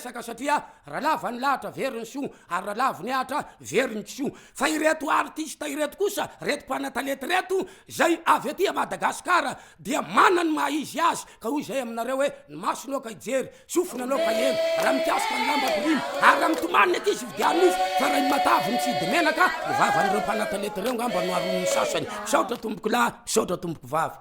resaka satria raha lava ny lahatra veriny soa ary raha lava ny ahatra veriny soa fa ireto artista ireto kosa reto mpanatalety reto zay avy aty a Madagasikara dia manany maha-izy azy ka hoy zay aminareo hoe ny masonao ka ijery sofina anao ka eny raha mikasika ny lamba boriny ary raha mitomany aty vidian'ofo fa raha ny matavy ny tsidy menaka ny vavan'ireo mpanatalety reo ngamba no aron'ny sasany misaotra tomboko lahy misaotra tomboko vavy.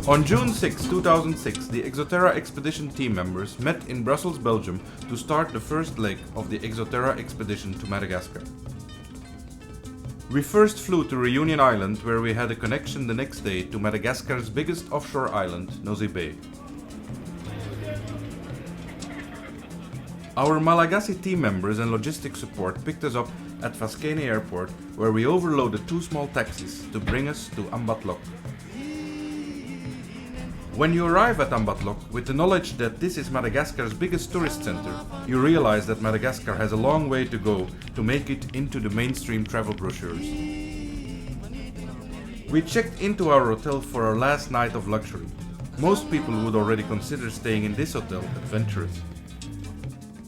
On June 6, 2006, the Exo Terra expedition team members met in Brussels, Belgium to start the first leg of the Exo Terra expedition to Madagascar. We first flew to Reunion Island, where we had a connection the next day to Madagascar's biggest offshore island, Nosy Bay. Our Malagasy team members and logistics support picked us up at Vanheygeni airport, where we overloaded 2 small taxis to bring us to Ambalha. When you arrive at Ambalha with the knowledge that this is Madagascar's biggest tourist center, you realize that Madagascar has a long way to go to make it into the mainstream travel brochures. We checked into our hotel for our last night of luxury. Most people would already consider staying in this hotel adventurous.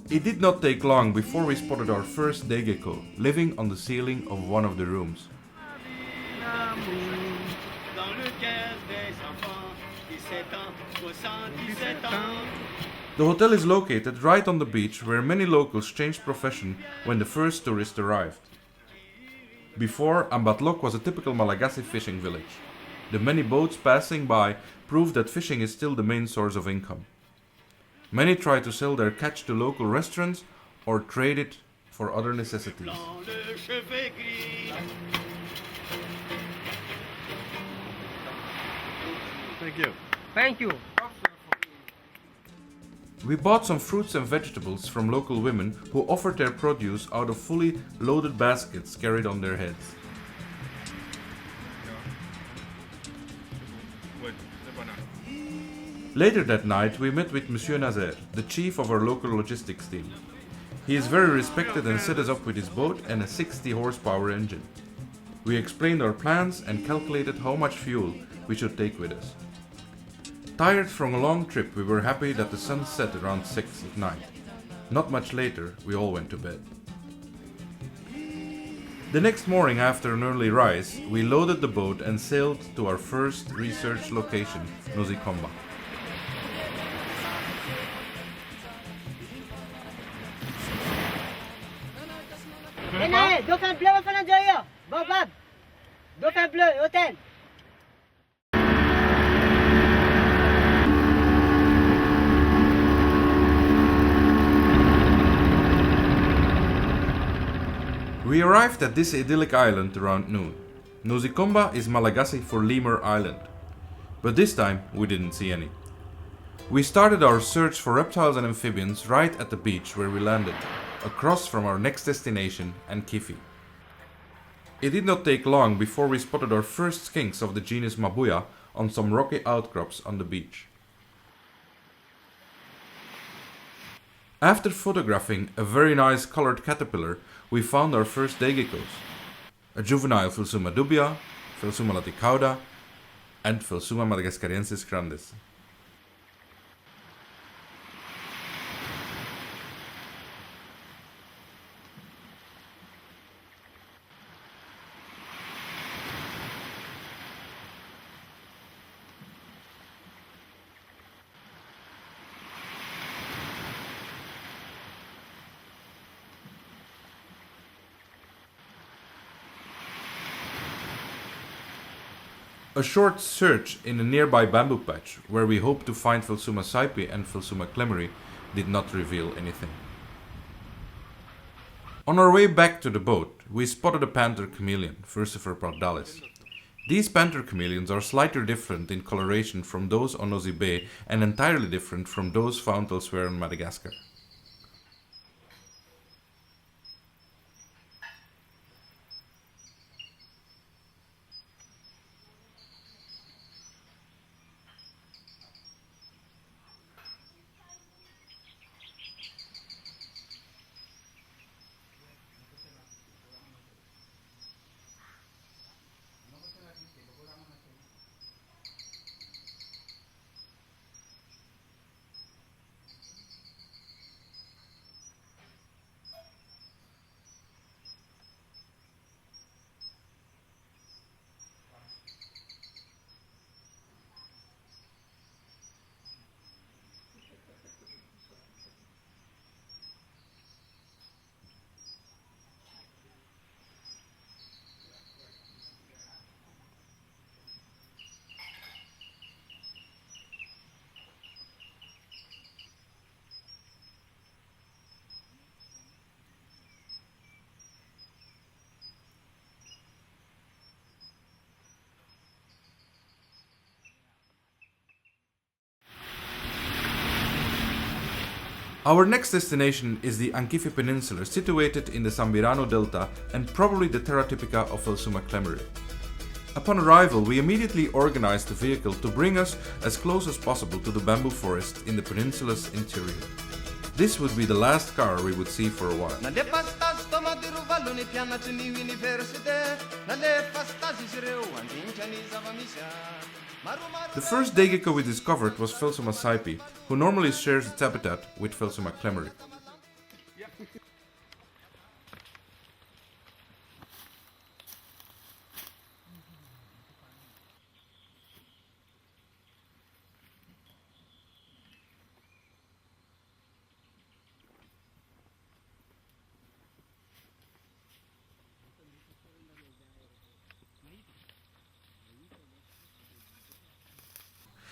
It did not take long before we spotted our first day gecko living on the ceiling of one of the rooms. The hotel is located right on the beach where many locals changed profession when the first tourists arrived. Before, Ambalha was a typical Malagasy fishing village. The many boats passing by prove that fishing is still the main source of income. Many try to sell their catch to local restaurants or trade it for other necessities. Thank you. Thank you. We bought some fruits and vegetables from local women who offered their produce out of fully loaded baskets carried on their heads. Later that night, we met with Monsieur Nazer, the chief of our local logistics team. He is very respected and set us up with his boat and a 60 horsepower engine. We explained our plans and calculated how much fuel we should take with us. Tired from a long trip, we were happy that the sun set around 6 at night. Not much later, we all went to bed. The next morning after an early rise, we loaded the boat and sailed to our first research location, Nosy Komba. Dauphin bleu au fond d'intérieur. Bon, Bob. Dauphin bleu, hôtel. We arrived at this idyllic island around noon. Nosy Komba is Malagasy for Lemur Island. But this time, we didn't see any. We started our search for reptiles and amphibians right at the beach where we landed, across from our next destination, Ankifi. It did not take long before we spotted our first skinks of the genus Mabuya on some rocky outcrops on the beach. After photographing a very nice colored caterpillar, we found our first day geckos. A juvenile Phelsuma dubia, Phelsuma laticauda, and Phelsuma madagascariensis grandis. A short search in a nearby bamboo patch, where we hoped to find Phelsuma saipi and Phelsuma clemeri, did not reveal anything. On our way back to the boat, we spotted a panther chameleon, Furcifer pardalis. These panther chameleons are slightly different in coloration from those on Nosy Bay and entirely different from those found elsewhere in Madagascar. Our next destination is the Ankifi Peninsula, situated in the Sambirano Delta and probably the terra typica of Phelsuma clemeri. Upon arrival, we immediately organized the vehicle to bring us as close as possible to the bamboo forest in the peninsula's interior. This would be the last car we would see for a while. The first day gecko we discovered was Phelsuma saipi, who normally shares its habitat with Phelsuma clemeri.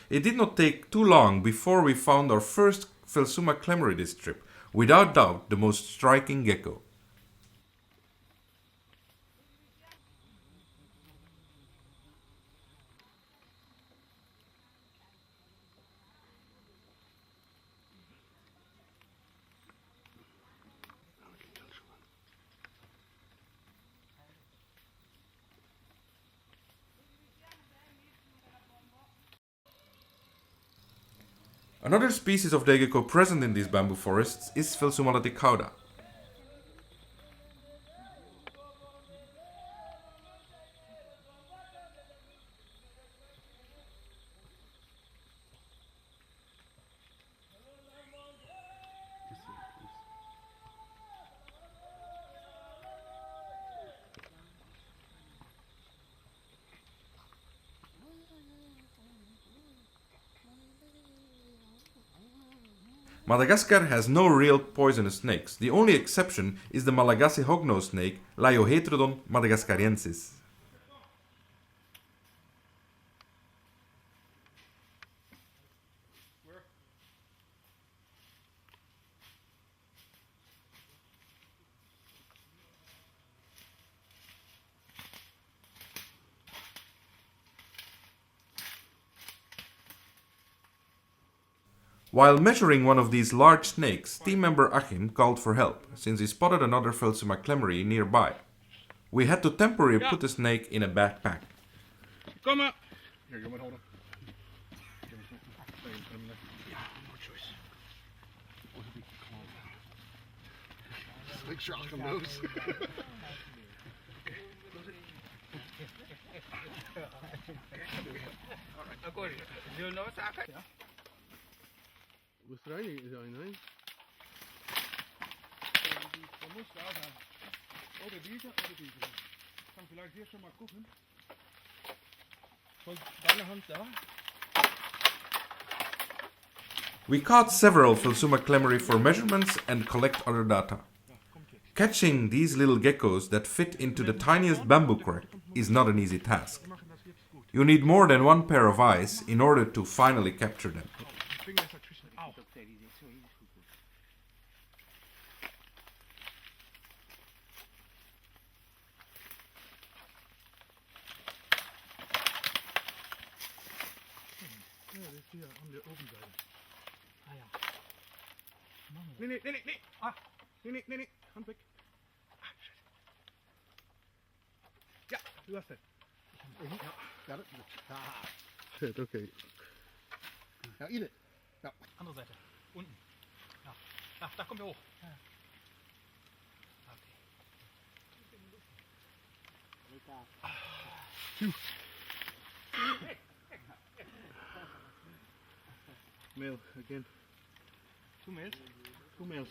It did not take too long before we found our first Phelsuma clemeri this trip, without doubt the most striking gecko. Another species of day gecko present in these bamboo forests is Phelsuma laticauda. Madagascar has no real poisonous snakes. The only exception is the Malagasy hognose snake, Laiohetrodon madagascariensis. While measuring one of these large snakes, team member Achim called for help, since he spotted another Phelsuma clemeri nearby. We had to temporarily put the snake in a backpack. Kom maar. Here, you want to hold him? No choice. Make sure Achim knows. Alright, you know what's happening? Was er eigenlijk zijn, hè? Dat moest wel zijn. Oder diese. Kan vielleicht hier schon mal gucken. Von deiner Hand da. We caught several Phelsuma clemeri for measurements and collect other data. Catching these little geckos that fit into the tiniest bamboo crack is not an easy task. You need more than one pair of eyes in order to finally capture them. Hier an der Obenseite. Ah ja. Nee. Ah. Nee. Hand weg. Ah, shit. Ja, du hast es. Ja, das ist shit, okay. Ja, Ile. Ja. Andere Seite. Unten. Ja. Da kommt er hoch. Ja. Okay. Male again. 2 males? 2 males.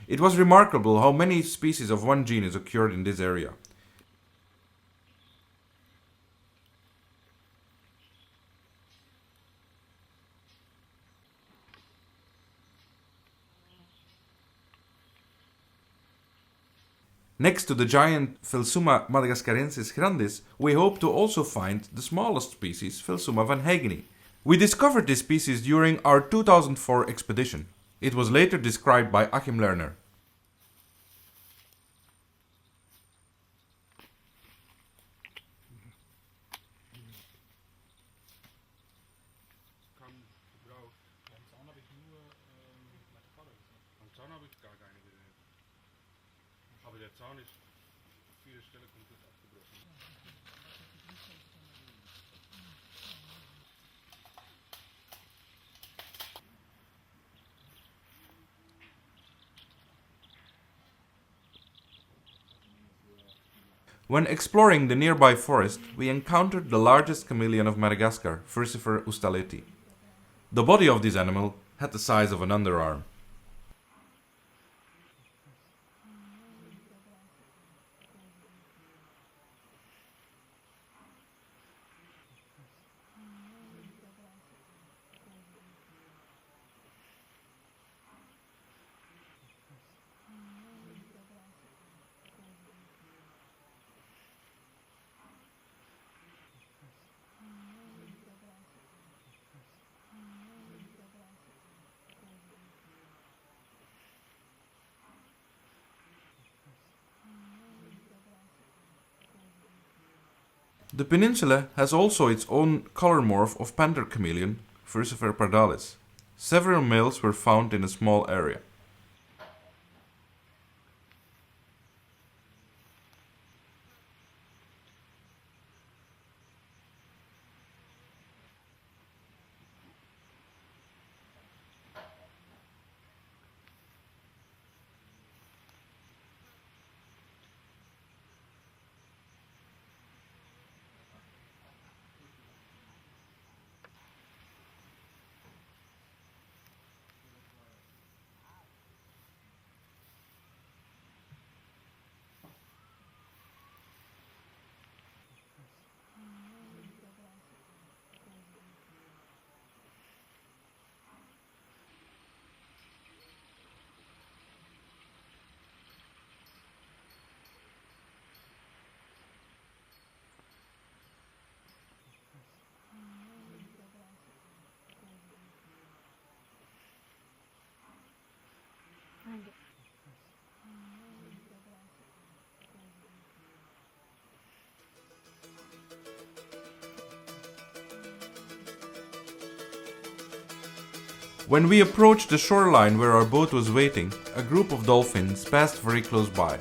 It was remarkable how many species of one genus occurred in this area. Next to the giant Phelsuma madagascarensis grandis, we hope to also find the smallest species, Phelsuma vanheygeni. We discovered this species during our 2004 expedition. It was later described by Achim Lerner. When exploring the nearby forest, we encountered the largest chameleon of Madagascar, Furcifer ustaleti. The body of this animal had the size of an underarm. The peninsula has also its own color morph of panther chameleon, Furcifer pardalis. Several males were found in a small area. When we approached the shoreline where our boat was waiting, a group of dolphins passed very close by.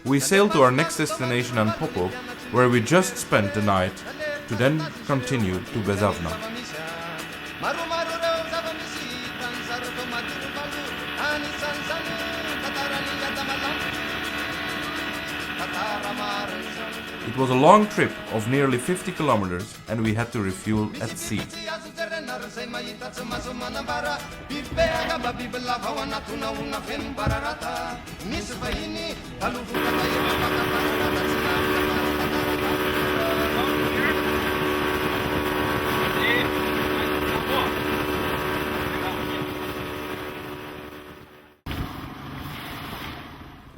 We sailed to our next destination, Aopo, where we just spent the night, to then continue to Bizavna. It was a long trip of nearly 50 kilometers and we had to refuel at sea.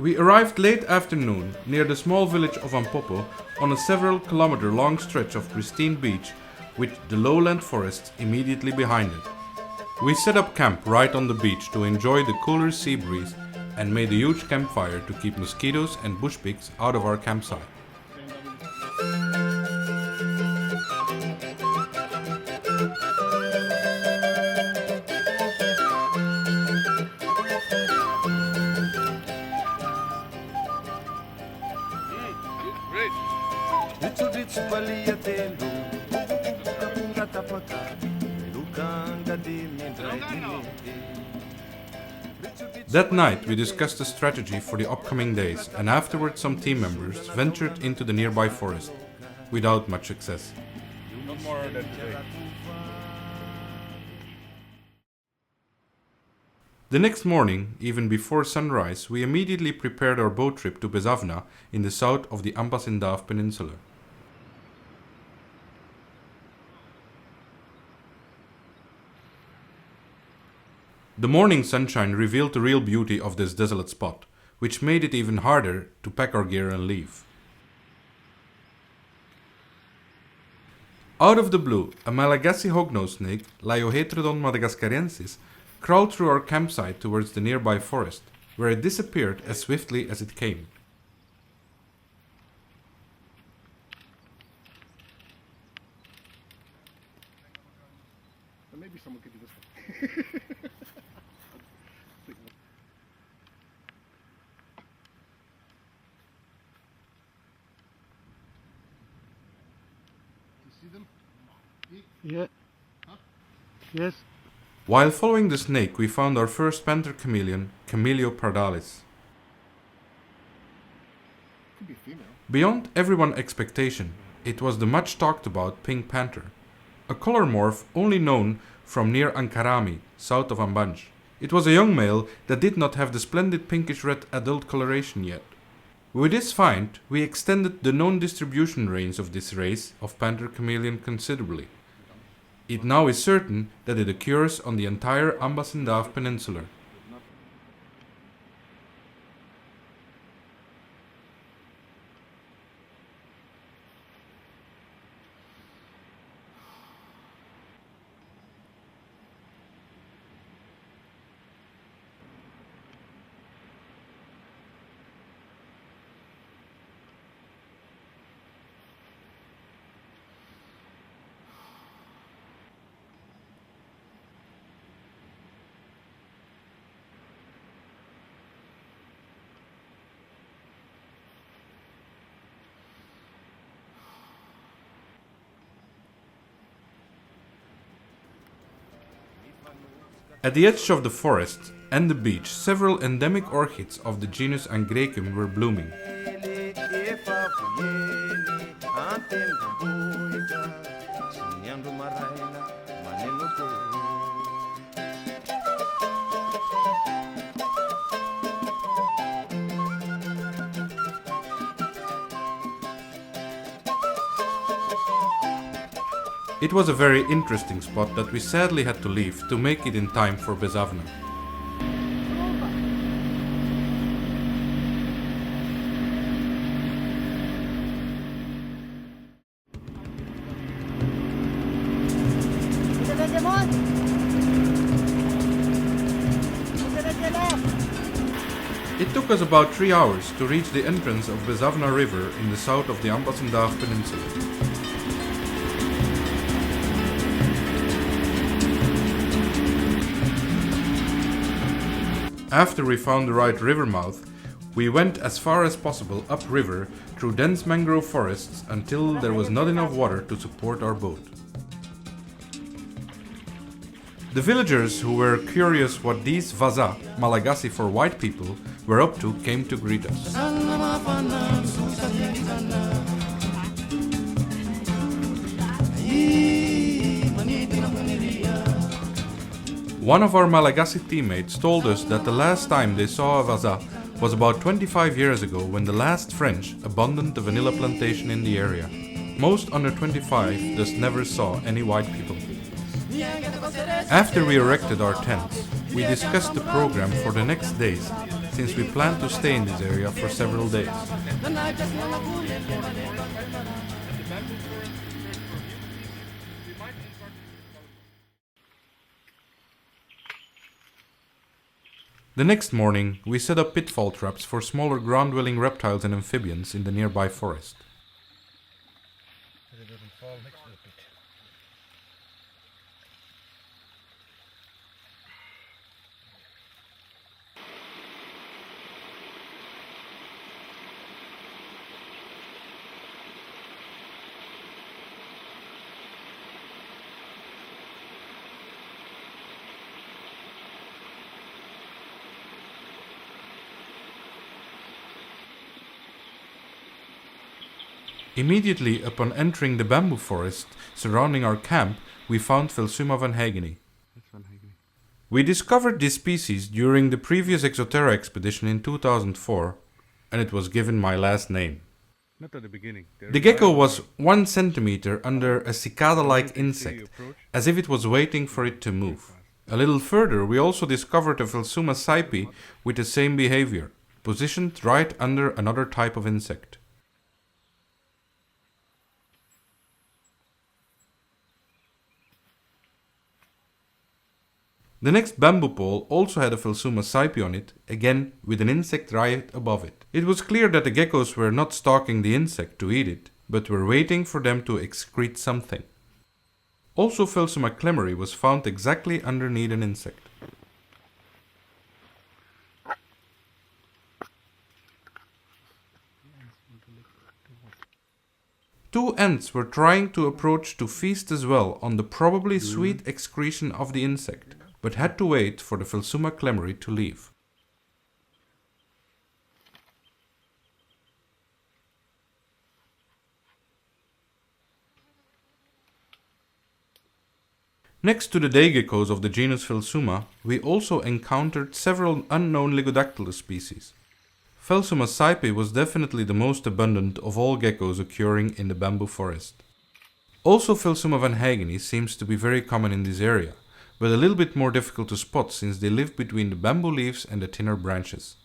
We arrived late afternoon near the small village of Aopo on a several kilometer long stretch of pristine beach with the lowland forest immediately behind it. We set up camp right on the beach to enjoy the cooler sea breeze and made a huge campfire to keep mosquitoes and bush pigs out of our campsite. That night we discussed a strategy for the upcoming days and afterwards some team members ventured into the nearby forest, without much success. Not more than today. The next morning, even before sunrise, we immediately prepared our boat trip to Bizavna in the south of the Ankifi Peninsula. The morning sunshine revealed the real beauty of this desolate spot, which made it even harder to pack our gear and leave. Out of the blue, a Malagasy hognose snake, Laiohetrodon madagascarensis, crawled through our campsite towards the nearby forest, where it disappeared as swiftly as it came. Maybe someone could do this one. See them? Yeah. Yes. While following the snake, we found our first panther chameleon, Cameleo pardalis. Could be female. Beyond everyone's expectation, it was the much talked about pink panther, a color morph only known from near Ankarami, south of Ambanj. It was a young male that did not have the splendid pinkish-red adult coloration yet. With this find, we extended the known distribution range of this race of panther chameleon considerably. It now is certain that it occurs on the entire Aopo Peninsula. At the edge of the forest and the beach, several endemic orchids of the genus Angrecum were blooming. It was a very interesting spot that we sadly had to leave to make it in time for Bizavna. It took us about 3 hours to reach the entrance of Bizavna River in the south of the Aopo Peninsula. After we found the right river mouth, we went as far as possible upriver through dense mangrove forests until there was not enough water to support our boat. The villagers who were curious what these vaza, Malagasy for white people, were up to came to greet us. One of our Malagasy teammates told us that the last time they saw a vaza was about 25 years ago when the last French abandoned the vanilla plantation in the area. Most under 25 thus never saw any white people. After we erected our tents, we discussed the program for the next days, since we planned to stay in this area for several days. The next morning, we set up pitfall traps for smaller ground-dwelling reptiles and amphibians in the nearby forest. It doesn't fall next to the pit. Immediately upon entering the bamboo forest surrounding our camp, we found Phelsuma vanheygeni. We discovered this species during the previous Exo Terra expedition in 2004, and it was given my last name. Not at the beginning. The gecko was 1 centimeter under a cicada-like insect, as if it was waiting for it to move. A little further, we also discovered a Phelsuma saipi with the same behavior, positioned right under another type of insect. The next bamboo pole also had a Phelsuma saipi on it, again with an insect right above it. It was clear that the geckos were not stalking the insect to eat it, but were waiting for them to excrete something. Also, Phelsuma clemery was found exactly underneath an insect. Two ants were trying to approach to feast as well on the probably sweet excretion of the insect, but had to wait for the Phelsuma clemery to leave. Next to the day geckos of the genus Phelsuma, we also encountered several unknown Ligodactylus species. Phelsuma saipi was definitely the most abundant of all geckos occurring in the bamboo forest. Also, Phelsuma vanheygeni seems to be very common in this area, but a little bit more difficult to spot since they live between the bamboo leaves and the thinner branches.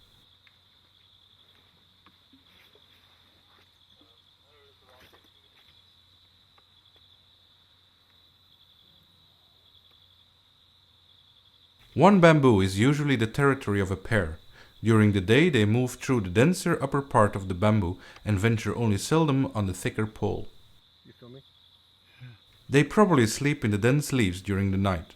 One bamboo is usually the territory of a pair. During the day they move through the denser upper part of the bamboo and venture only seldom on the thicker pole. You feel me? They probably sleep in the dense leaves during the night.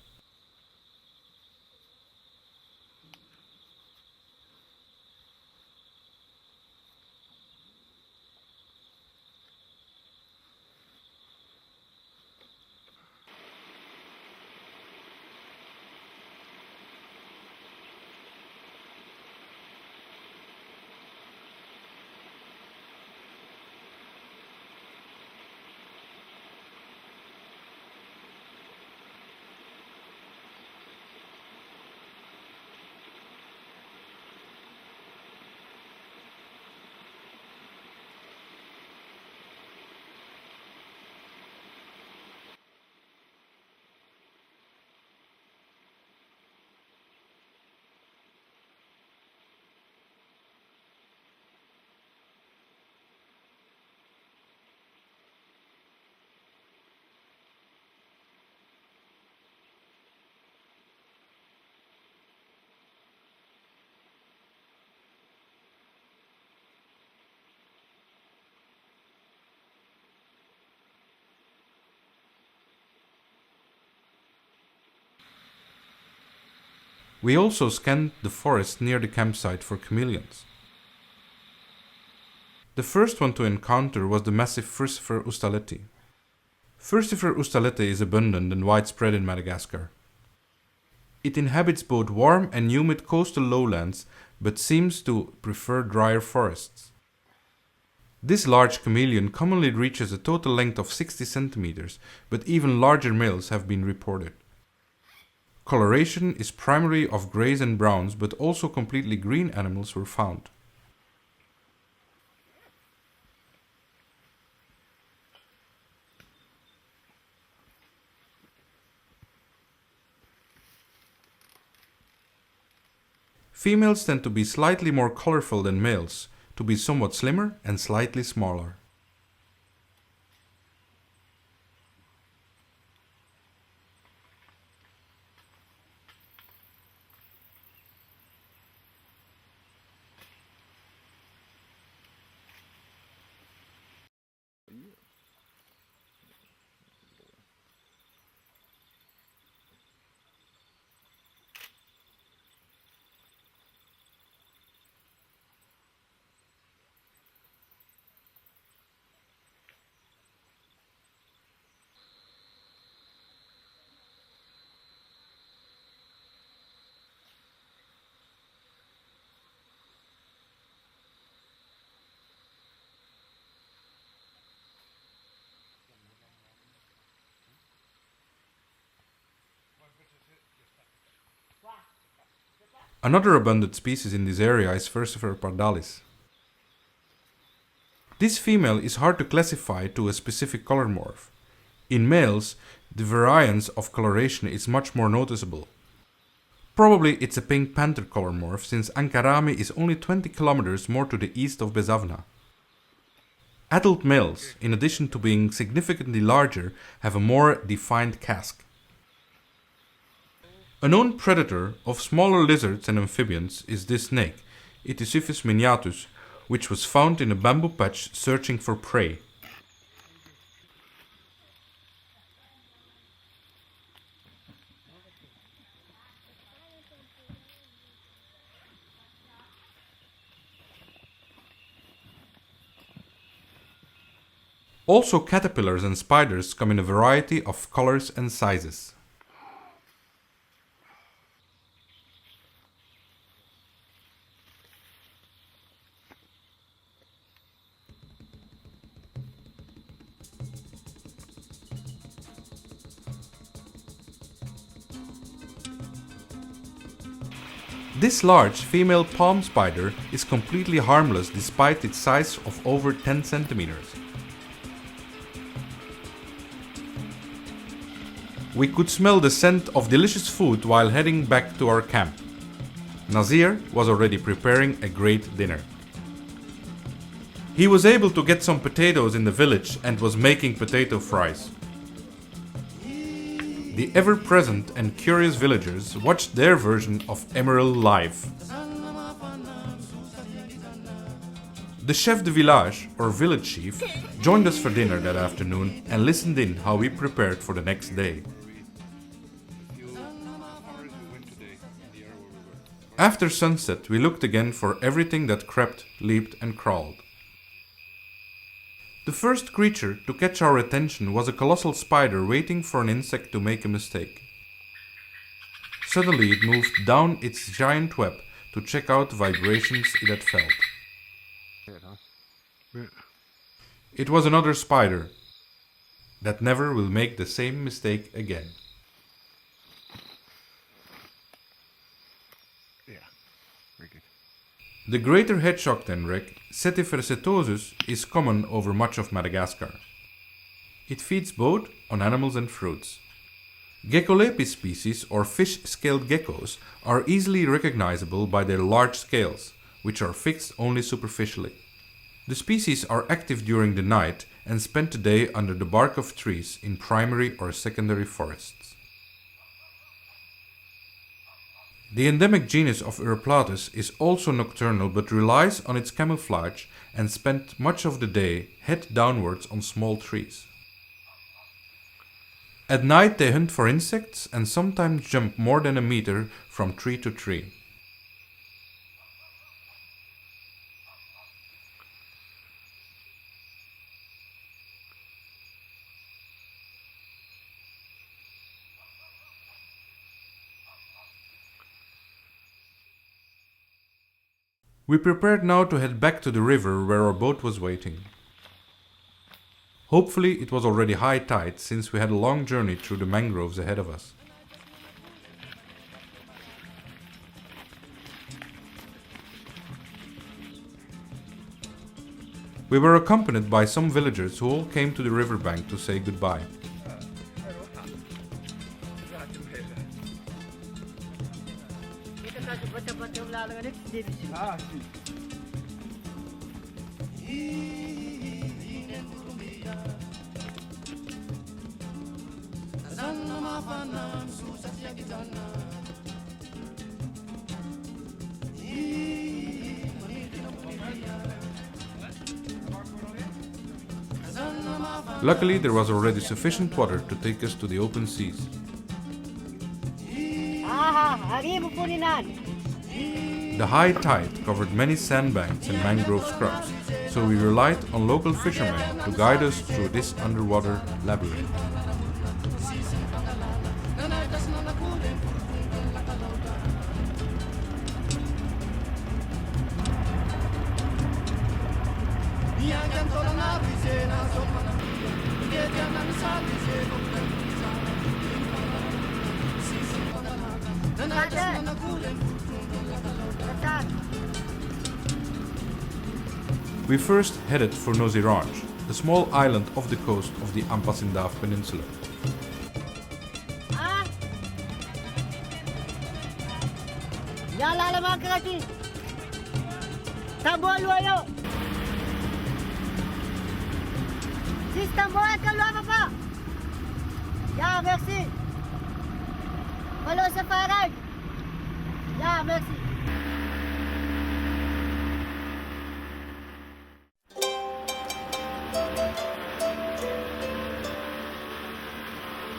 We also scanned the forest near the campsite for chameleons. The first one to encounter was the massive Furcifer ustaleti. Furcifer ustaleti is abundant and widespread in Madagascar. It inhabits both warm and humid coastal lowlands, but seems to prefer drier forests. This large chameleon commonly reaches a total length of 60 centimeters, but even larger males have been reported. Coloration is primarily of greys and browns, but also completely green animals were found. Females tend to be slightly more colorful than males, to be somewhat slimmer and slightly smaller. Another abundant species in this area is Furcifer pardalis. This female is hard to classify to a specific color morph. In males, the variance of coloration is much more noticeable. Probably it's a pink panther color morph, since Ankarami is only 20 kilometers more to the east of Bizavna. Adult males, in addition to being significantly larger, have a more defined casque. A known predator of smaller lizards and amphibians is this snake, Itisophis miniatus, which was found in a bamboo patch searching for prey. Also, caterpillars and spiders come in a variety of colors and sizes. This large female palm spider is completely harmless despite its size of over 10 centimeters. We could smell the scent of delicious food while heading back to our camp. Nazir was already preparing a great dinner. He was able to get some potatoes in the village and was making potato fries. The ever-present and curious villagers watched their version of Emerald live. The chef de village, or village chief, joined us for dinner that afternoon and listened in how we prepared for the next day. After sunset, we looked again for everything that crept, leaped and crawled. The first creature to catch our attention was a colossal spider waiting for an insect to make a mistake. Suddenly it moved down its giant web to check out the vibrations it had felt. It was another spider that never will make the same mistake again. The greater hedgehog tenrec, Setifersetosus, is common over much of Madagascar. It feeds both on animals and fruits. Geckolepis species, or fish-scaled geckos, are easily recognizable by their large scales, which are fixed only superficially. The species are active during the night and spend the day under the bark of trees in primary or secondary forests. The endemic genus of Uroplatus is also nocturnal but relies on its camouflage and spends much of the day head downwards on small trees. At night they hunt for insects and sometimes jump more than a meter from tree to tree. We prepared now to head back to the river where our boat was waiting. Hopefully it was already high tide, since we had a long journey through the mangroves ahead of us. We were accompanied by some villagers who all came to the riverbank to say goodbye. Luckily, there was already sufficient water to take us to the open seas. The high tide covered many sandbanks and mangrove scrubs, so we relied on local fishermen to guide us through this underwater labyrinth. We first headed for Nosy Ranch, a small island off the coast of the Ankifi Peninsula. Makrati. Tamboa loyo. Sis tamboa kalwa papa. Ya, merci. Follow sa farag. Ya, merci.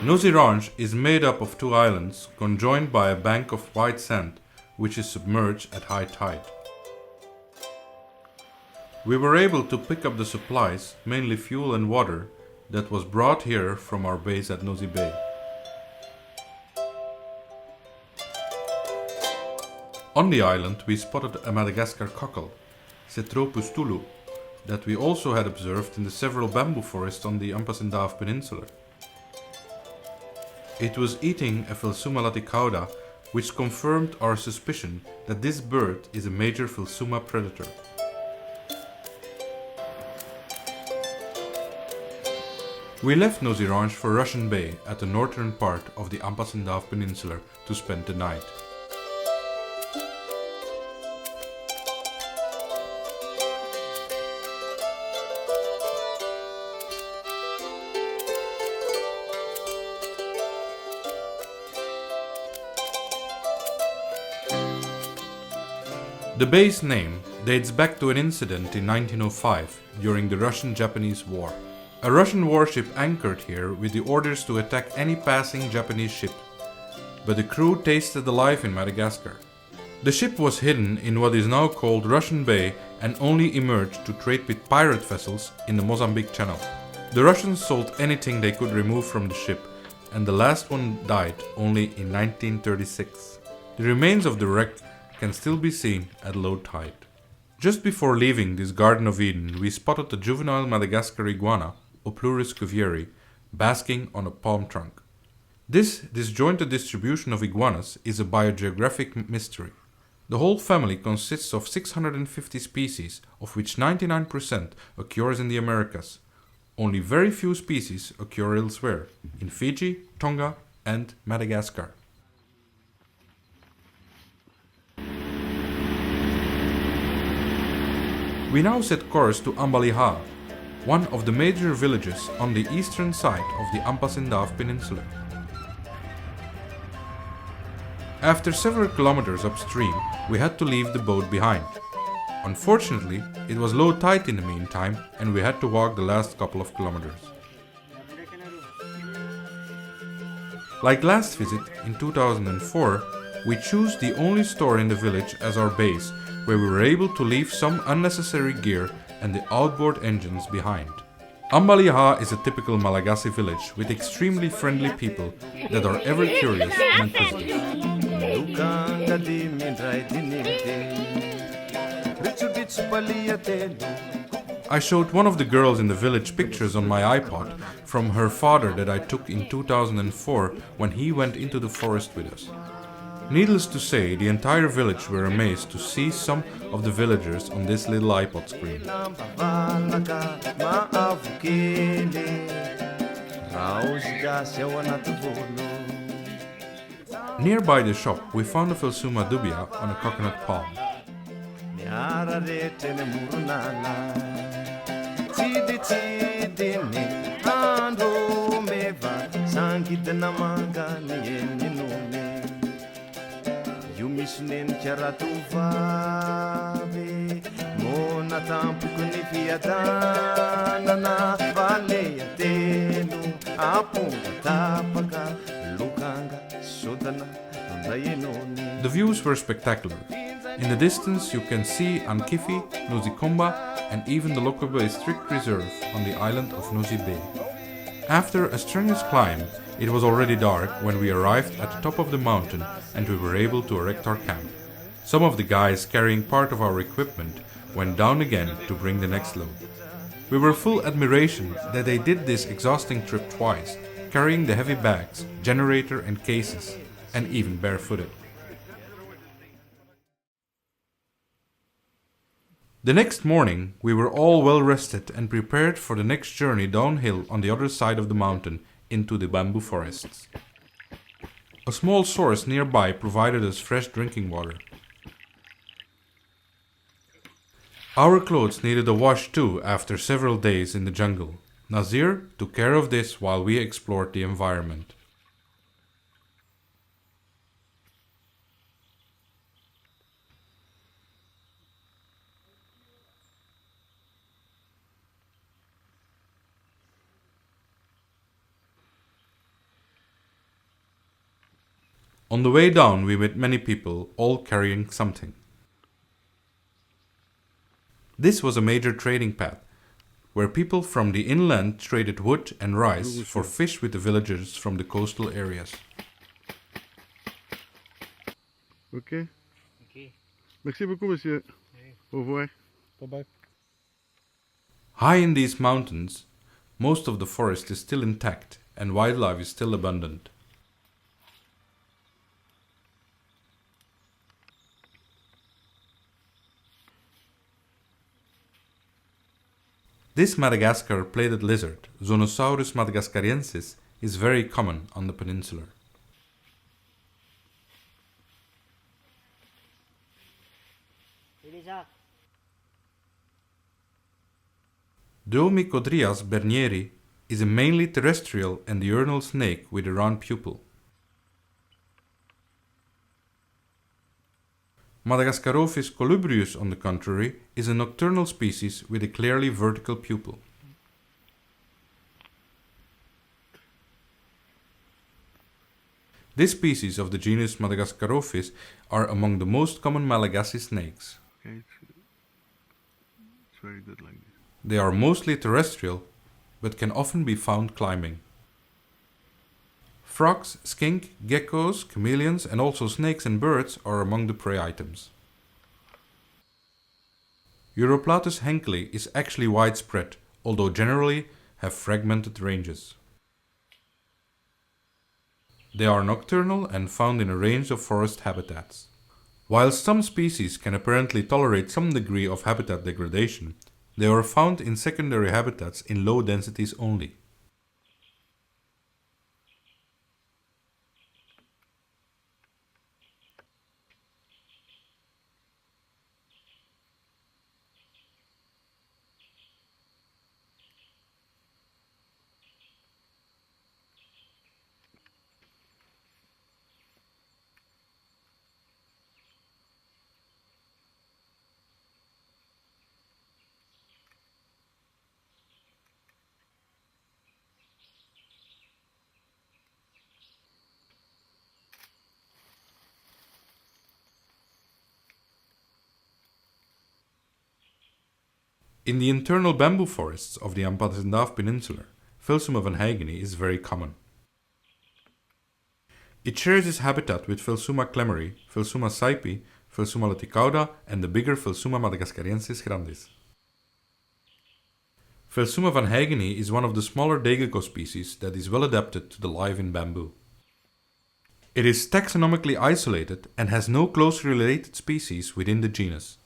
Nosy Ranch is made up of two islands conjoined by a bank of white sand which is submerged at high tide. We were able to pick up the supplies, mainly fuel and water, that was brought here from our base at Nosy Bay. On the island we spotted a Madagascar cockle, Cetropus tulu, that we also had observed in the several bamboo forests on the Ankifi Peninsula. It was eating a Phelsuma laticauda, which confirmed our suspicion that this bird is a major Phelsuma predator. We left Nosy Ranch for Russian Bay at the northern part of the Ankifi Peninsula to spend the night. The bay's name dates back to an incident in 1905 during the Russian-Japanese War. A Russian warship anchored here with the orders to attack any passing Japanese ship, but the crew tasted the life in Madagascar. The ship was hidden in what is now called Russian Bay and only emerged to trade with pirate vessels in the Mozambique Channel. The Russians sold anything they could remove from the ship, and the last one died only in 1936. The remains of the wreck can still be seen at low tide. Just before leaving this Garden of Eden, we spotted the juvenile Madagascar iguana, Oplurus cuvieri, basking on a palm trunk. This disjointed distribution of iguanas is a biogeographic mystery. The whole family consists of 650 species, of which 99% occurs in the Americas. Only very few species occur elsewhere, in Fiji, Tonga, and Madagascar. We now set course to Ambalha, one of the major villages on the eastern side of the Ankifi Peninsula. After several kilometers upstream, we had to leave the boat behind. Unfortunately, it was low tide in the meantime and we had to walk the last couple of kilometers. Like last visit in 2004, we chose the only store in the village as our base, where we were able to leave some unnecessary gear and the outboard engines behind. Ambalha is a typical Malagasy village with extremely friendly people that are ever curious and inquisitive. I showed one of the girls in the village pictures on my iPod from her father that I took in 2004 when he went into the forest with us. Needless to say, the entire village were amazed to see some of the villagers on this little iPod screen. Nearby the shop, we found a Phelsuma dubia on a coconut palm. The views were spectacular. In the distance you can see Ankifi, Nosy Komba and even the Loco Bay strict reserve on the island of Nosy Bay. After a strenuous climb, it was already dark when we arrived at the top of the mountain and we were able to erect our camp. Some of the guys carrying part of our equipment went down again to bring the next load. We were full admiration that they did this exhausting trip twice, carrying the heavy bags, generator and cases, and even barefooted. The next morning, we were all well rested and prepared for the next journey downhill on the other side of the mountain into the bamboo forests. A small source nearby provided us fresh drinking water. Our clothes needed a wash too after several days in the jungle. Nazir took care of this while we explored the environment. On the way down we met many people, all carrying something. This was a major trading path, where people from the inland traded wood and rice for fish with the villagers from the coastal areas. Ok. Ok. Merci beaucoup, monsieur. Au revoir. Bye-bye. High in these mountains, most of the forest is still intact and wildlife is still abundant. This Madagascar plated lizard, Zonosaurus madagascariensis, is very common on the peninsula. Droomycodrias bernieri is a mainly terrestrial and diurnal snake with a round pupil. Madagascarophis colubrius, on the contrary, is a nocturnal species with a clearly vertical pupil. This species of the genus Madagascarophis are among the most common Malagasy snakes. Okay, it's very good like this. They are mostly terrestrial, but can often be found climbing. Frogs, skink, geckos, chameleons and also snakes and birds are among the prey items. Uroplatus henkeli is actually widespread, although generally have fragmented ranges. They are nocturnal and found in a range of forest habitats. While some species can apparently tolerate some degree of habitat degradation, they are found in secondary habitats in low densities only. In the internal bamboo forests of the Ambalha Peninsula, Phelsuma vanheygeni is very common. It shares its habitat with Phelsuma clemeri, Phelsuma saipi, Phelsuma laticauda and the bigger Phelsuma madagascariensis grandis. Phelsuma vanheygeni is one of the smaller gecko species that is well adapted to the life in bamboo. It is taxonomically isolated and has no closely related species within the genus.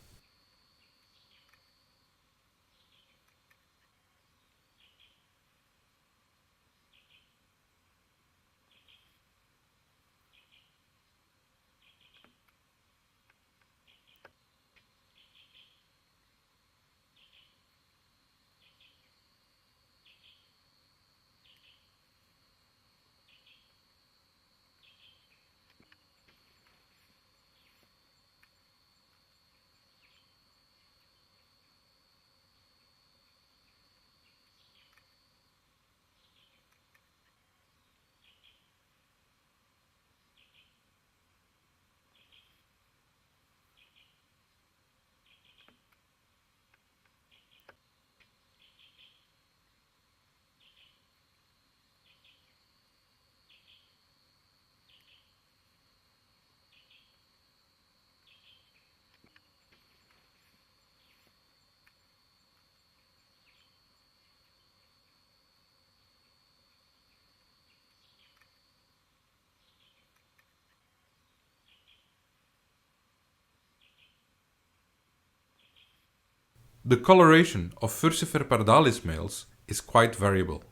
The coloration of Furcifer pardalis males is quite variable.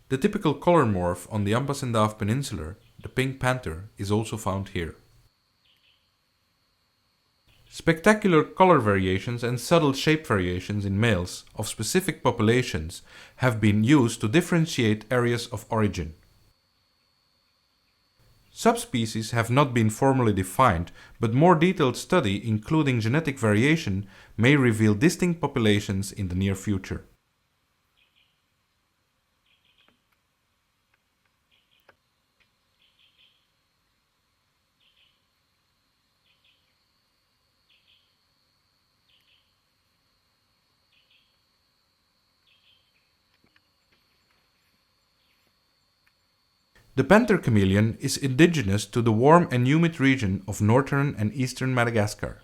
The typical color morph on the Ambalha Peninsula, the pink panther, is also found here. Spectacular color variations and subtle shape variations in males of specific populations have been used to differentiate areas of origin. Subspecies have not been formally defined, but more detailed study, including genetic variation, may reveal distinct populations in the near future. The panther chameleon is indigenous to the warm and humid region of northern and eastern Madagascar.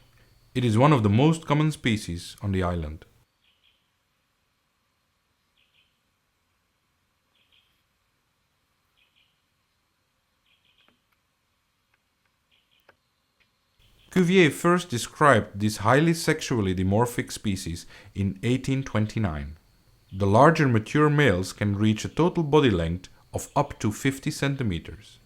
It is one of the most common species on the island. Cuvier first described this highly sexually dimorphic species in 1829. The larger mature males can reach a total body length of up to 50 centimeters.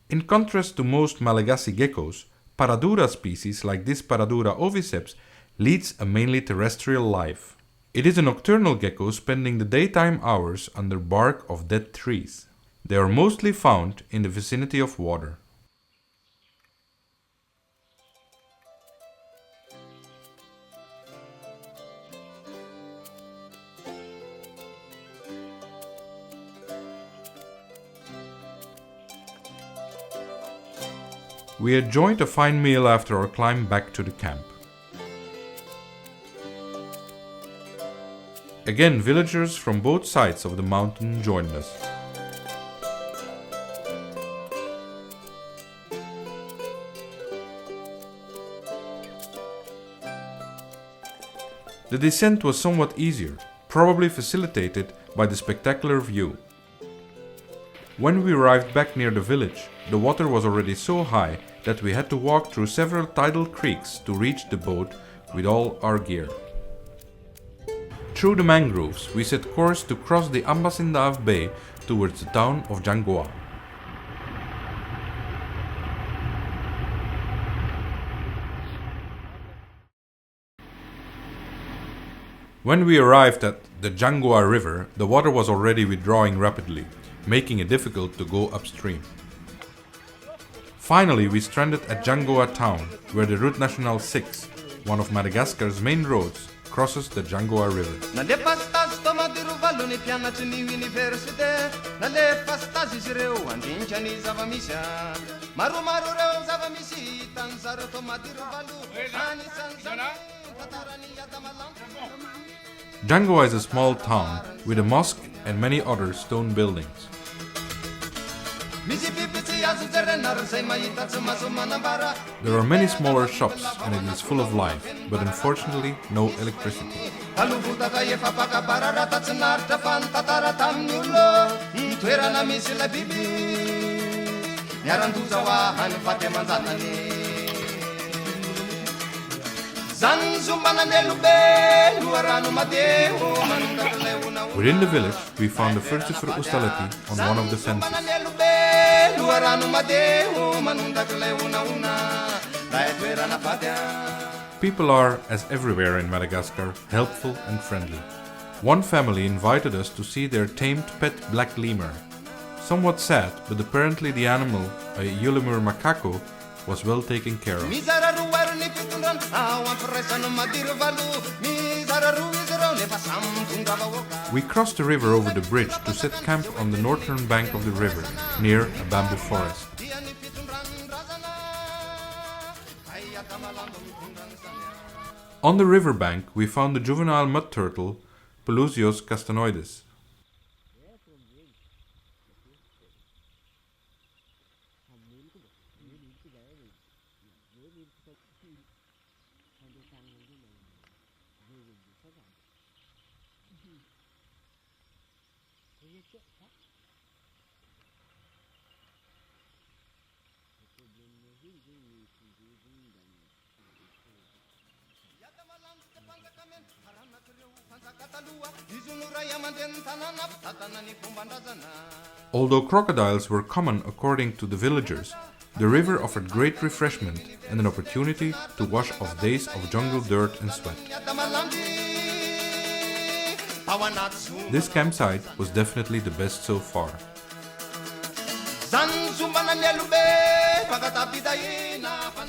In contrast to most Malagasy geckos, Paradura species like this Paradura oviceps leads a mainly terrestrial life. It is a nocturnal gecko spending the daytime hours under bark of dead trees. They are mostly found in the vicinity of water. We enjoyed a fine meal after our climb back to the camp. Again, villagers from both sides of the mountain joined us. The descent was somewhat easier, probably facilitated by the spectacular view. When we arrived back near the village, the water was already so high that we had to walk through several tidal creeks to reach the boat with all our gear. Through the mangroves, we set course to cross the Ambalha Bay towards the town of Djangoa. When we arrived at the Djangoa River, the water was already withdrawing rapidly, making it difficult to go upstream. Finally, we stranded at Djangoa town, where the Route Nationale 6, one of Madagascar's main roads, crosses the Djangoa River. Djangoa is a small town with a mosque and many other stone buildings. There are many smaller shops and it is full of life, but unfortunately no electricity. Within the village, we found a furniture hostelity on one of the fences. People are, as everywhere in Madagascar, helpful and friendly. One family invited us to see their tamed pet black lemur. Somewhat sad, but apparently the animal, a Yulemur macaco, was well taken care of. We crossed the river over the bridge to set camp on the northern bank of the river, near a bamboo forest. On the riverbank, we found the juvenile mud turtle, Pelusios castanoides. Although crocodiles were common according to the villagers, the river offered great refreshment and an opportunity to wash off days of jungle dirt and sweat. This campsite was definitely the best so far.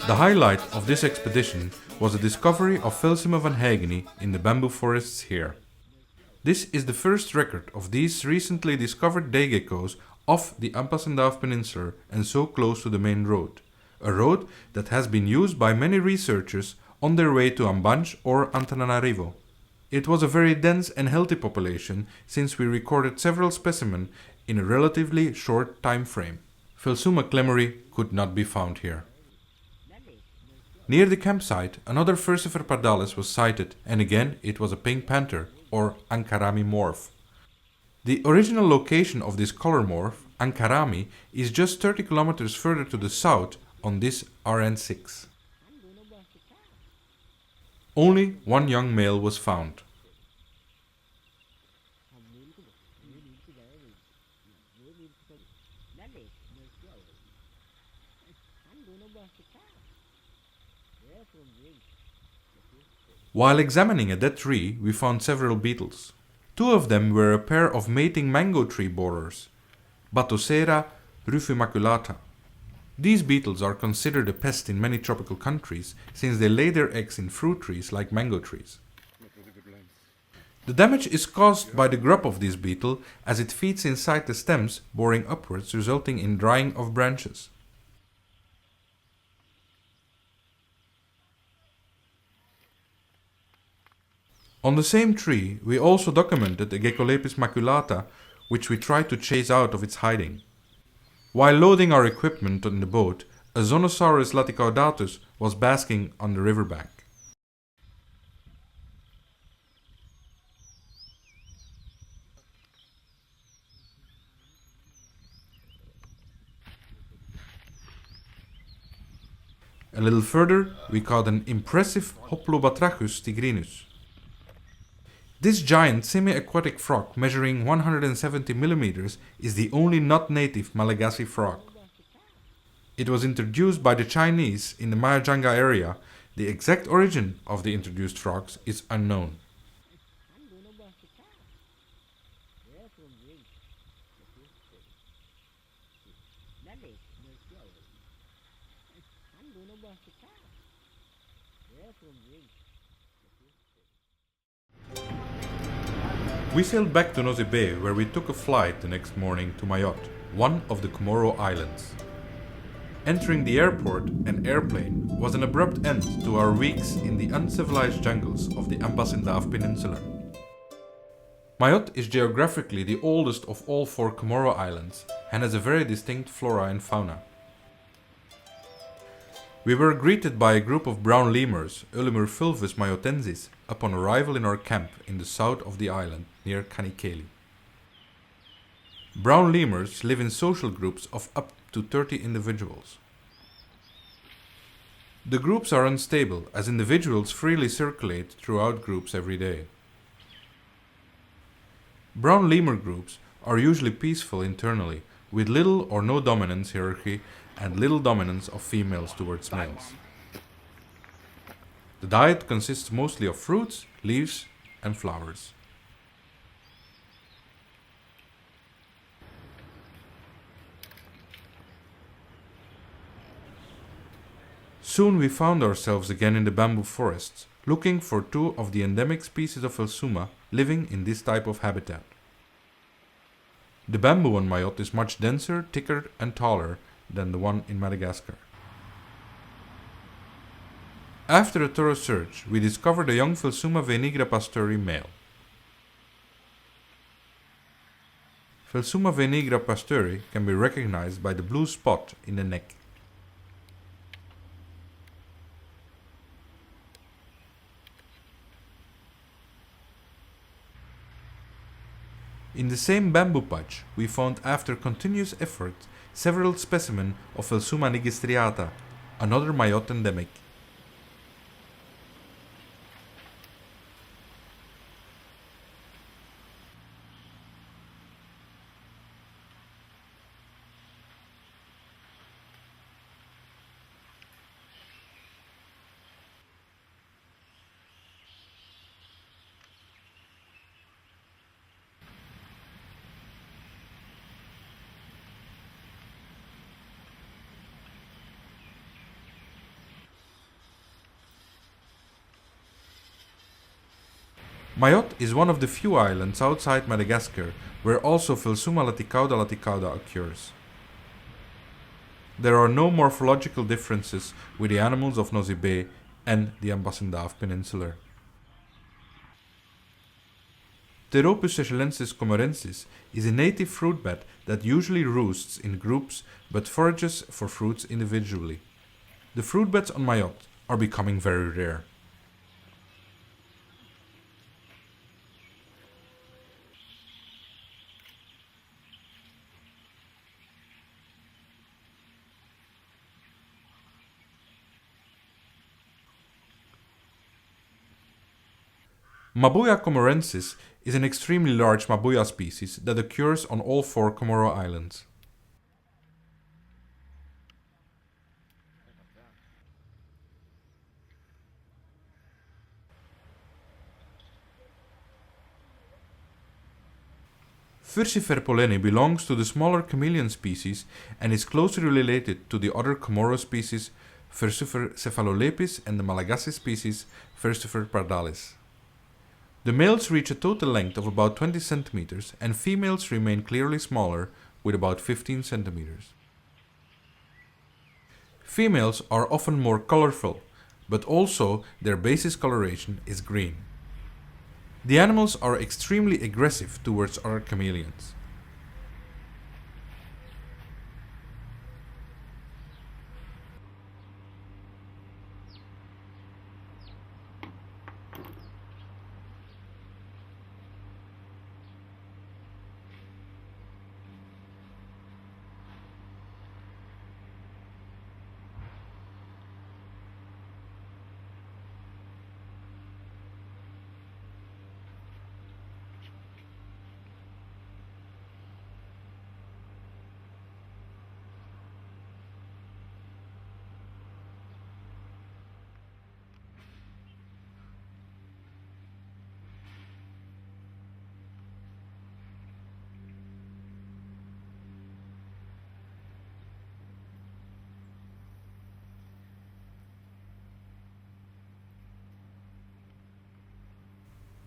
The highlight of this expedition was the discovery of Phelsuma vanheygeni in the bamboo forests here. This is the first record of these recently discovered day geckos off the Ambalha Peninsula and so close to the main road, a road that has been used by many researchers on their way to Ambalha or Antananarivo. It was a very dense and healthy population since we recorded several specimens in a relatively short time frame. Phelsuma clemeri could not be found here. Near the campsite, another Furcifer pardalis was sighted, and again it was a pink panther, or Ankarami morph. The original location of this color morph, Ankarami, is just 30 kilometers further to the south on this RN6. Only one young male was found. While examining a dead tree, we found several beetles. Two of them were a pair of mating mango tree borers, Batocera rufimaculata. These beetles are considered a pest in many tropical countries since they lay their eggs in fruit trees like mango trees. The damage is caused by the grub of this beetle as it feeds inside the stems, boring upwards, resulting in drying of branches. On the same tree, we also documented a Geckolepis maculata, which we tried to chase out of its hiding. While loading our equipment on the boat, a Zonosaurus laticaudatus was basking on the riverbank. A little further, we caught an impressive Hoplobatrachus tigrinus. This giant semi-aquatic frog measuring 170 millimeters is the only not native Malagasy frog. It was introduced by the Chinese in the Mayotte area. The exact origin of the introduced frogs is unknown. We sailed back to Nosy Bay, where we took a flight the next morning to Mayotte, one of the Comoro Islands. Entering the airport and airplane was an abrupt end to our weeks in the uncivilized jungles of the Ambalha Peninsula. Mayotte is geographically the oldest of all 4 Comoro Islands and has a very distinct flora and fauna. We were greeted by a group of brown lemurs, Ulimur fulvus mayottensis, upon arrival in our camp in the south of the island near Kanikeli. Brown lemurs live in social groups of up to 30 individuals. The groups are unstable as individuals freely circulate throughout groups every day. Brown lemur groups are usually peaceful internally, with little or no dominance hierarchy and little dominance of females towards males. The diet consists mostly of fruits, leaves, and flowers. Soon we found ourselves again in the bamboo forests, looking for 2 of the endemic species of Phelsuma living in this type of habitat. The bamboo on Mayotte is much denser, thicker, and taller than the one in Madagascar. After a thorough search, we discovered a young Phelsuma venigra pastori male. Phelsuma venigra pastori can be recognized by the blue spot in the neck. In the same bamboo patch, we found after continuous effort several specimens of Phelsuma nigistriata, another Mayotte endemic. Mayotte is one of the few islands outside Madagascar where also Phelsuma laticauda occurs. There are no morphological differences with the animals of Nosy Bay and the Ankifi Peninsula. Pteropus seychellensis comorensis is a native fruit bat that usually roosts in groups but forages for fruits individually. The fruit bats on Mayotte are becoming very rare. Mabuya comorensis is an extremely large Mabuya species that occurs on all 4 Comoro Islands. Phelsuma poleni belongs to the smaller chameleon species and is closely related to the other Comoro species Phelsuma cephalolepis and the Malagasy species Phelsuma pardalis. The males reach a total length of about 20 centimeters and females remain clearly smaller with about 15 centimeters. Females are often more colorful, but also their basis coloration is green. The animals are extremely aggressive towards other chameleons.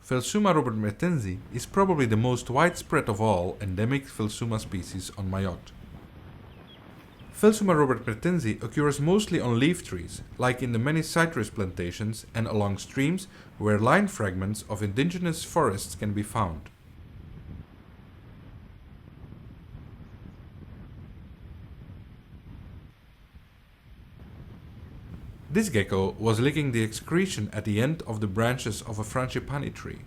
Phelsuma robertmertensi is probably the most widespread of all endemic Phelsuma species on Mayotte. Phelsuma robertmertensi occurs mostly on leaf trees, like in the many citrus plantations and along streams where line fragments of indigenous forests can be found. This gecko was licking the excretion at the end of the branches of a frangipani tree.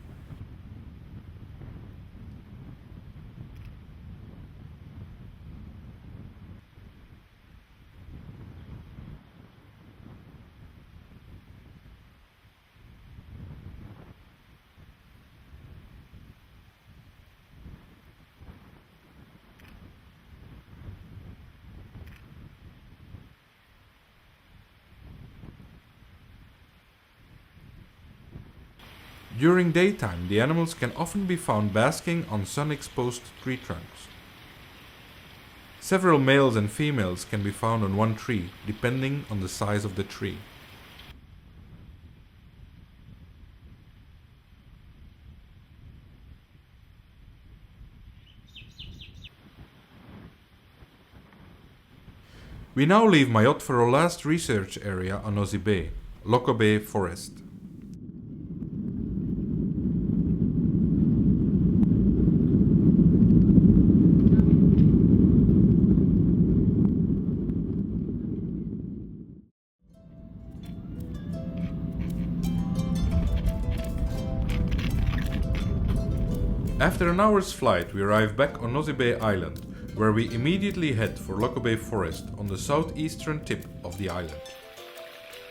During daytime, the animals can often be found basking on sun-exposed tree trunks. Several males and females can be found on one tree, depending on the size of the tree. We now leave Mayotte for our last research area on Nosy Bay, Loco Bay Forest. After an hour's flight, we arrive back on Nosy Bay Island, where we immediately head for Loco Bay Forest on the southeastern tip of the island.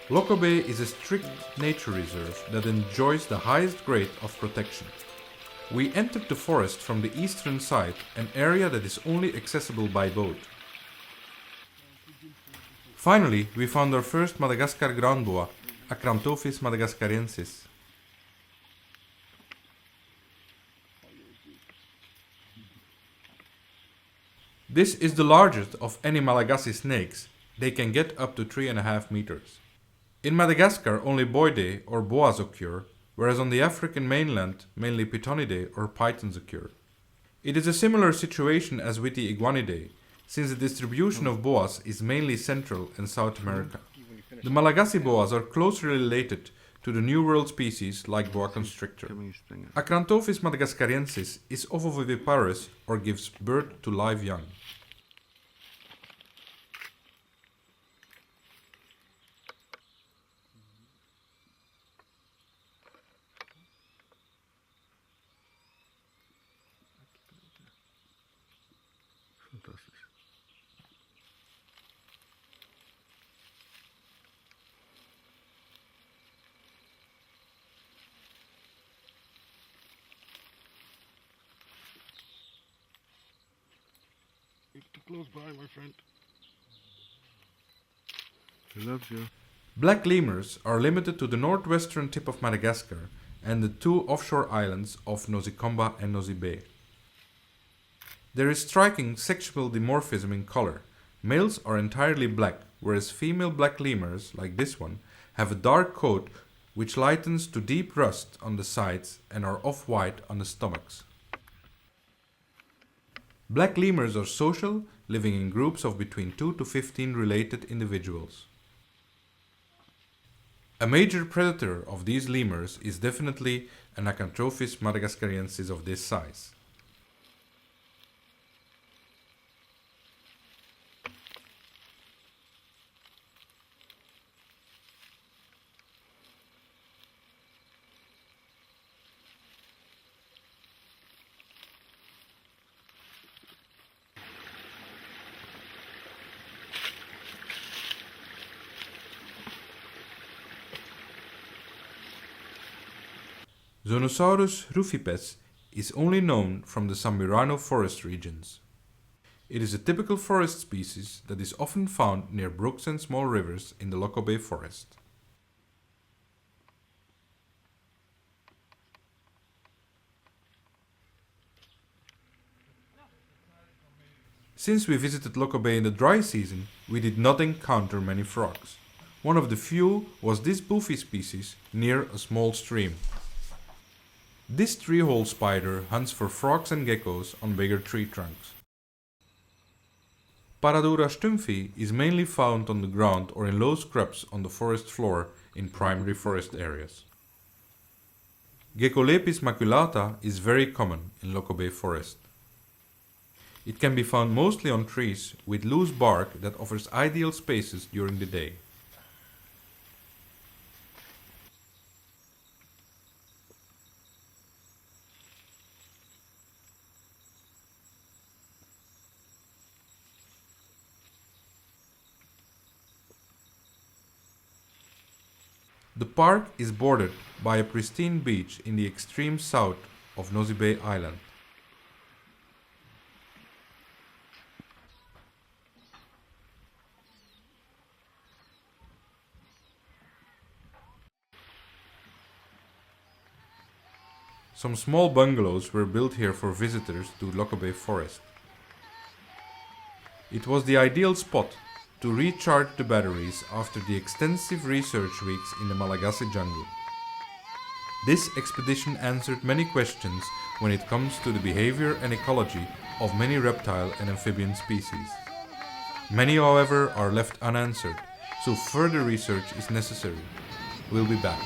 Loco Bay is a strict nature reserve that enjoys the highest grade of protection. We entered the forest from the eastern side, an area that is only accessible by boat. Finally, we found our first Madagascar ground boa, Acrantophis madagascariensis. This is the largest of any Malagasy snakes. They can get up to 3.5 meters. In Madagascar, only boidae or boas occur, whereas on the African mainland, mainly Pythonidae or pythons occur. It is a similar situation as with the iguanidae, since the distribution of boas is mainly Central and South America. The Malagasy boas are closely related to the New World species like boa constrictor. Acrantophis madagascariensis is ovoviviparous or gives birth to live young. Fantastic. It's too close by, my friend. He loves you. Black lemurs are limited to the northwestern tip of Madagascar and the two offshore islands of Nosy Komba and Nosy Bay. There is striking sexual dimorphism in color. Males are entirely black, whereas female black lemurs, like this one, have a dark coat which lightens to deep rust on the sides and are off-white on the stomachs. Black lemurs are social, living in groups of between 2 to 15 related individuals. A major predator of these lemurs is definitely an Acrantophis madagascariensis of this size. Zonosaurus rufipes is only known from the Sambirano forest regions. It is a typical forest species that is often found near brooks and small rivers in the Loco Bay forest. Since we visited Loco Bay in the dry season, we did not encounter many frogs. One of the few was this boofy species near a small stream. This tree-hole spider hunts for frogs and geckos on bigger tree trunks. Paradura stumphi is mainly found on the ground or in low scrubs on the forest floor in primary forest areas. Geckolepis maculata is very common in Loco Bay forest. It can be found mostly on trees with loose bark that offers ideal spaces during the day. The park is bordered by a pristine beach in the extreme south of Nosy Bay Island. Some small bungalows were built here for visitors to Loco Bay Forest. It was the ideal spot to recharge the batteries after the extensive research weeks in the Malagasy jungle. This expedition answered many questions when it comes to the behavior and ecology of many reptile and amphibian species. Many, however, are left unanswered, so further research is necessary. We'll be back.